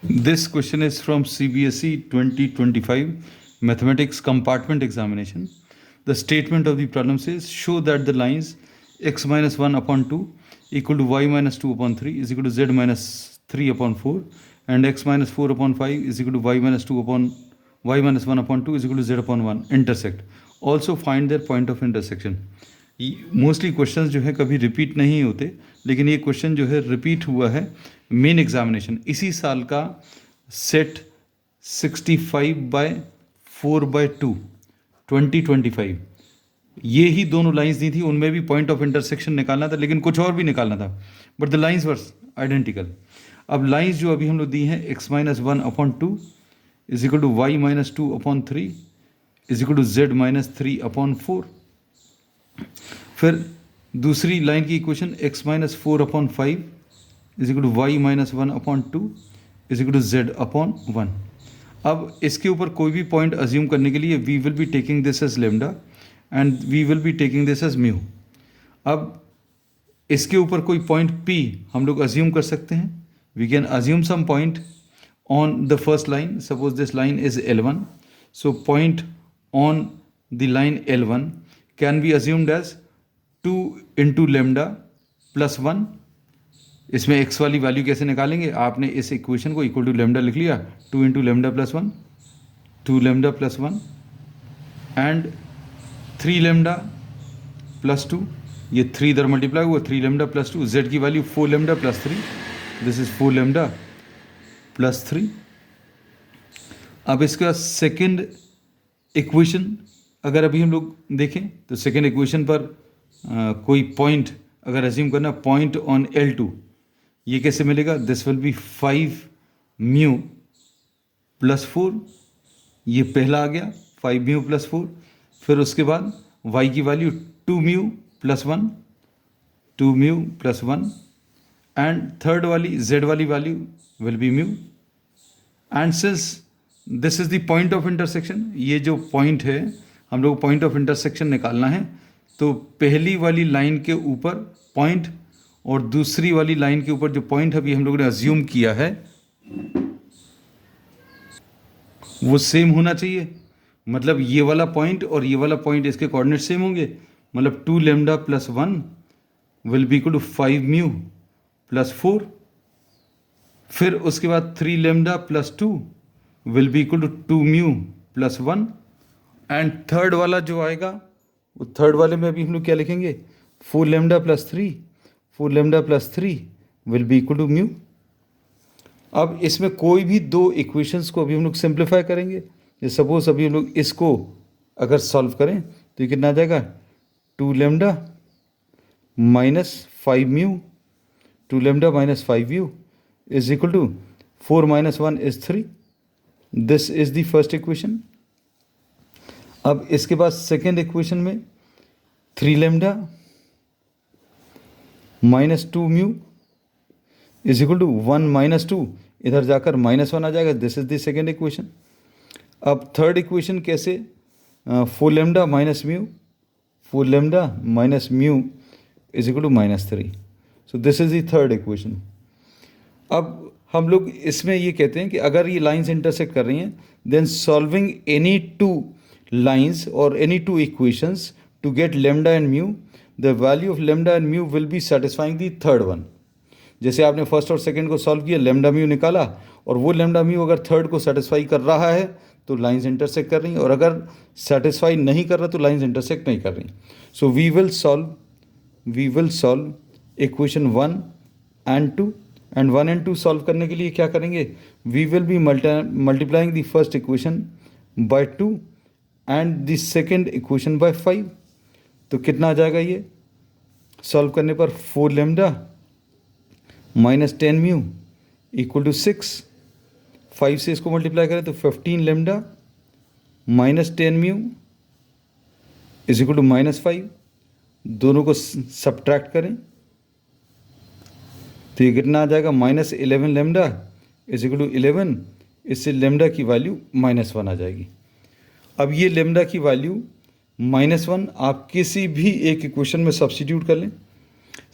This question is from CBSE 2025 Mathematics Compartment Examination. The statement of the problem says, show that the lines x minus 1 upon 2 equal to y minus 2 upon 3 is equal to z minus 3 upon 4 and x minus 4 upon 5 is equal to y minus 2 upon y minus 1 upon 2 is equal to z upon 1 intersect. Also find their point of intersection. Mostly questions जो है कभी repeat नहीं होते, लेकिन ये question जो है repeat हुआ है मेन एग्जामिनेशन इसी साल का सेट 65/4/2 2025। ये ही दोनों लाइंस दी थी, उनमें भी पॉइंट ऑफ इंटरसेक्शन निकालना था, लेकिन कुछ और भी निकालना था, but the lines were identical. अब लाइंस जो अभी हम लोग दी हैं x minus 1 upon 2 is equal to y minus 2 upon 3 is equal to z minus 3 upon 4। फिर दूसरी लाइन की equation x minus 4 upon 5 is equal to y minus 1 upon 2 is equal to z upon 1। अब इसके ऊपर कोई भी point assume करने के लिए we will be taking this as lambda and we will be taking this as mu. अब इसके ऊपर कोई पॉइंट p हम लोग अज्यूम कर सकते हैं। We can assume some point on the first line, suppose this line is L1, so point on the line L1 can be assumed as 2 into lambda plus 1। इसमें x वाली value कैसे निकालेंगे, आपने इस इक्वेशन को इक्वल टू लेमडा लिख लिया, 2 into lambda plus 1, 2 lambda plus 1 and 3 lambda plus 2, ये 3 इधर मल्टीप्लाई हुआ, 3 लेमडा प्लस 2, z की value 4 lambda plus 3, this is 4 lambda plus 3। अब इसके बाद सेकेंड इक्वेशन अगर अभी हम लोग देखें तो सेकेंड इक्वेशन पर कोई पॉइंट अगर अज्यूम करना, पॉइंट ऑन L2, ये कैसे मिलेगा, this will be 5 mu plus 4, ये पहला आ गया 5 म्यू प्लस 4। फिर उसके बाद y की value 2 mu plus 1, 2 mu plus 1 and third वाली z वाली value will be mu. And since this is the point of intersection, ये जो पॉइंट है हम लोग पॉइंट ऑफ इंटरसेक्शन निकालना है, तो पहली वाली लाइन के ऊपर पॉइंट और दूसरी वाली लाइन के ऊपर जो पॉइंट अभी हम लोगों ने अज्यूम किया है वो सेम होना चाहिए। मतलब ये वाला पॉइंट और ये वाला पॉइंट इसके कोऑर्डिनेट सेम होंगे, मतलब 2 lambda plus 1 will be equal to 5 mu plus 4। फिर उसके बाद 3 lambda plus 2 will be equal to 2 mu plus 1 and third वाला जो आएगा वो थर्ड वाले में अभी हम लोग क्या लिखेंगे, 4 lambda plus 3, 4 lambda plus 3 will be equal to mu. अब इसमें कोई भी दो इक्वेशंस को अभी हम लोग सिंप्लीफाई करेंगे। जैसे सपोज अभी हम लोग इसको अगर सॉल्व करें तो ये कितना आ जाएगा, 2 lambda minus 5 mu, 2 lambda minus 5 mu is equal to 4 minus 1 is 3। This is the first equation. अब इसके बाद सेकेंड इक्वेशन में 3 lambda minus 2 mu is equal to 1 minus 2, इधर जाकर माइनस 1 आ जाएगा, this is the second equation. अब third equation कैसे, 4 lambda minus mu, 4 lambda minus mu is equal to minus 3, so this is the third equation. अब हम लोग इसमें ये कहते हैं कि अगर ये लाइंस इंटरसेक्ट कर रही हैं then solving any two lines or any two equations to get lambda and mu, the value of lambda and mu will be satisfying the third one। जैसे आपने फर्स्ट और सेकंड को सॉल्व किया, lambda mu निकाला, और वो lambda mu अगर third को सेटिस्फाई कर रहा है तो लाइंस इंटरसेक्ट कर रही हैं, और अगर सेटिस्फाई नहीं कर रहा तो लाइंस इंटरसेक्ट नहीं कर रही। So we will solve equation 1 and 2, and 1 and 2 solve करने के लिए क्या करेंगे, we will be multiplying the first equation by 2 and the second equation by 5। तो कितना आ जाएगा ये सॉल्व करने पर, 4 lambda minus 10 mu equal to 6, 5 से इसको मल्टीप्लाई करें तो 15 lambda minus 10 mu is equal to minus 5, दोनों को सब्ट्रैक्ट करें तो ये कितना आ जाएगा, minus 11 lambda is equal to 11, इससे लेमडा की वैल्यू माइनस 1 आ जाएगी। अब ये लेमडा की वैल्यू -1 आप किसी भी एक इक्वेशन में सब्स्टिट्यूट कर लें,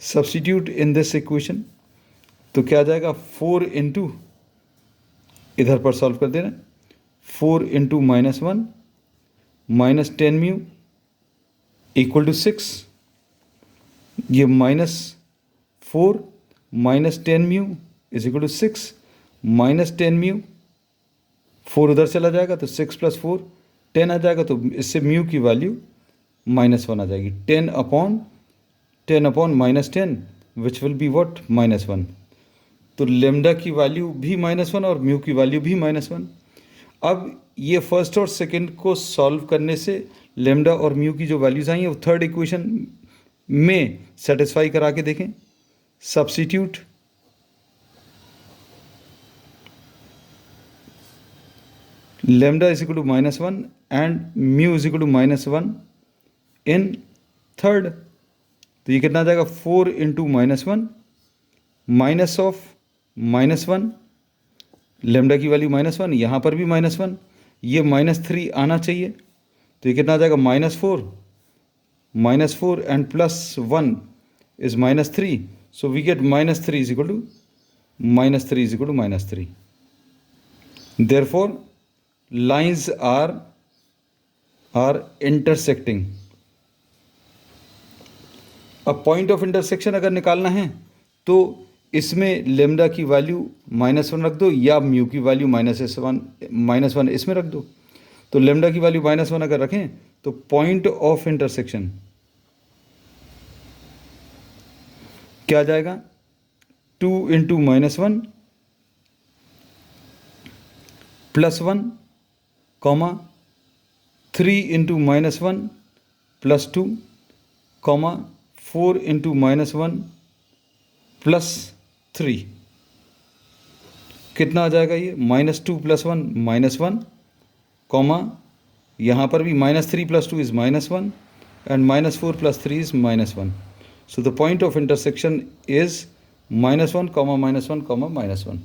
सब्स्टिट्यूट इन दिस इक्वेशन, तो क्या आ जाएगा 4 इंटू इधर पर सॉल्व कर देना, 4 into -1 minus 10 mu equal to 6, ये -4 minus 10 mu is equal to 6, minus 10 mu, 4 उधर चला जाएगा तो 6 + 4 10 आ जाएगा, तो इससे म्यू की वैल्यू -1 आ जाएगी। 10 upon -10 which will be what -1। तो लेमडा की वैल्यू भी -1 और म्यू की वैल्यू भी -1। अब ये फर्स्ट और सेकंड को सॉल्व करने से लेमडा और म्यू की जो वैल्यूज आई हैं वो थर्ड इक्वेशन में सेटिस्फाई करा के देखें। Substitute lambda is equal to -1 and mu is equal to -1 in third, तो ये कितना आ जाएगा 4 इंटू -1 माइनस ऑफ -1, लेमडा की वैल्यू -1, यहाँ पर भी -1, ये -3 आना चाहिए, तो ये कितना आ जाएगा -4 and +1 is -3, so we get -3 is equal to -3। Therefore lines are intersecting. अब पॉइंट ऑफ इंटरसेक्शन अगर निकालना है तो इसमें लेमडा की वैल्यू -1 रख दो या म्यू की वैल्यू -1 इसमें रख दो। तो लेमडा की वैल्यू -1 अगर रखें तो पॉइंट ऑफ इंटरसेक्शन क्या आ जाएगा, 2 into -1 +1 comma 3 into -1 +2 comma 4 into -1 +3, कितना आ जाएगा ये -2 + 1 -1 कॉमा यहाँ पर भी -3 + 2 is -1 and -4 + 3 is -1। So the point of intersection is -1, -1, -1।